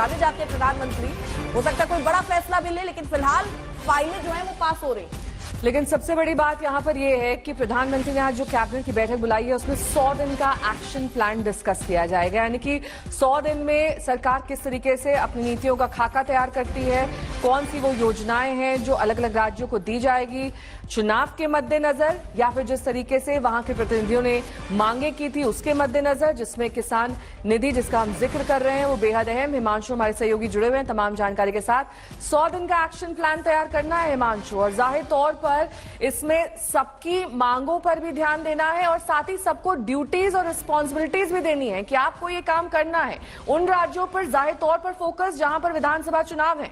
जाने जाते प्रधानमंत्री। हो सकता है कोई बड़ा फैसला भी ले, लेकिन फिलहाल फाइलें जो है वो पास हो रही। लेकिन सबसे बड़ी बात यहाँ पर यह है कि प्रधानमंत्री ने आज जो कैबिनेट की बैठक बुलाई है उसमें 100 दिन का एक्शन प्लान डिस्कस किया जाएगा। यानी कि 100 दिन में सरकार किस तरीके से अपनी नीतियों का खाका तैयार करती है, कौन सी वो योजनाएं हैं जो अलग अलग राज्यों को दी जाएगी चुनाव के मद्देनजर, या फिर जिस तरीके से वहां के प्रतिनिधियों ने मांगे की थी उसके मद्देनजर, जिसमें किसान निधि जिसका हम जिक्र कर रहे हैं वो बेहद अहम। हिमांशु हमारे सहयोगी जुड़े हुए हैं तमाम जानकारी के साथ। 100 दिन का एक्शन प्लान तैयार करना है हिमांशु, और जाहिर तौर पर इसमें सबकी मांगों पर भी ध्यान देना है और साथ ही सबको ड्यूटीज और रिस्पॉन्सिबिलिटीज भी देनी है कि आपको ये काम करना है। उन राज्यों पर जाहिर तौर पर फोकस जहां पर विधानसभा चुनाव है।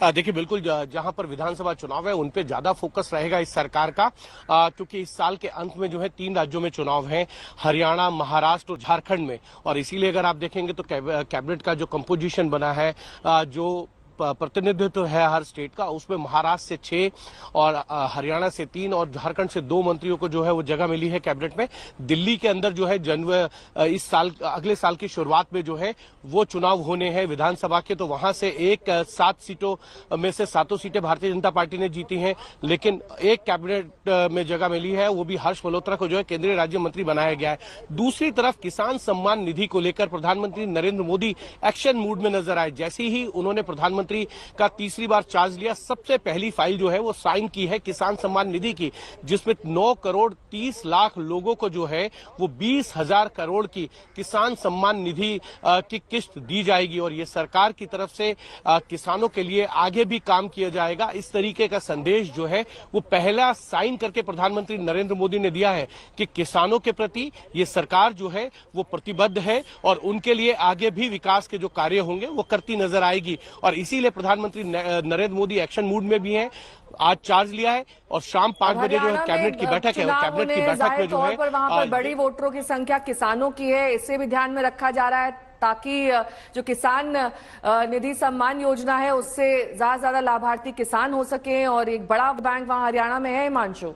देखिए बिल्कुल जहां पर विधानसभा चुनाव है उन पे ज्यादा फोकस रहेगा इस सरकार का, क्योंकि इस साल के अंत में जो है 3 राज्यों में चुनाव हैं, हरियाणा, महाराष्ट्र और झारखंड में। और इसीलिए अगर आप देखेंगे तो कैबिनेट का जो कंपोजिशन बना है, जो प्रतिनिधित्व है हर स्टेट का, उसमें महाराष्ट्र से 6 और हरियाणा से 3 और झारखंड से 2 मंत्रियों को जो है वो जगह मिली है कैबिनेट में। दिल्ली के अंदर जो है इस साल अगले साल की शुरुआत में जो है वो चुनाव होने हैं विधानसभा के, तो वहां से 7 सीटों में से 7 सीटें भारतीय जनता पार्टी ने जीती हैं। लेकिन एक कैबिनेट में जगह मिली है, वो भी हर्ष मल्होत्रा को जो है केंद्रीय राज्य मंत्री बनाया गया है। दूसरी तरफ किसान सम्मान निधि को लेकर प्रधानमंत्री नरेंद्र मोदी एक्शन मूड में नजर आए। जैसे ही उन्होंने प्रधानमंत्री का तीसरी बार चार्ज लिया, सबसे पहली फाइल जो है वो साइन की है किसान सम्मान निधि की, जिसमें 9 करोड़ 30 लाख लोगों को जो है वो 20,000 करोड़ की किसान सम्मान निधि की किस्त दी जाएगी। और ये सरकार की तरफ से किसानों के लिए आगे भी काम किया जाएगा, इस तरीके का संदेश जो है वो पहला साइन करके प्रधानमंत्री नरेंद्र मोदी ने दिया है कि किसानों के प्रति ये सरकार जो है वो प्रतिबद्ध है और उनके लिए आगे भी विकास के जो कार्य होंगे वो करती नजर आएगी। और इसीलिए प्रधानमंत्री नरेंद्र मोदी एक्शन मूड में भी हैं। आज चार्ज लिया है और शाम 5 बजे जो है कैबिनेट की बैठक है, कैबिनेट की बैठक में जो है वहां पर बड़ी वोटरों की संख्या किसानों की है, इसे भी ध्यान में रखा जा रहा है ताकि जो किसान निधि सम्मान योजना है उससे ज्यादा लाभार्थी किसान हो सके। और एक बड़ा बैंक वहां हरियाणा में है हिमांशु।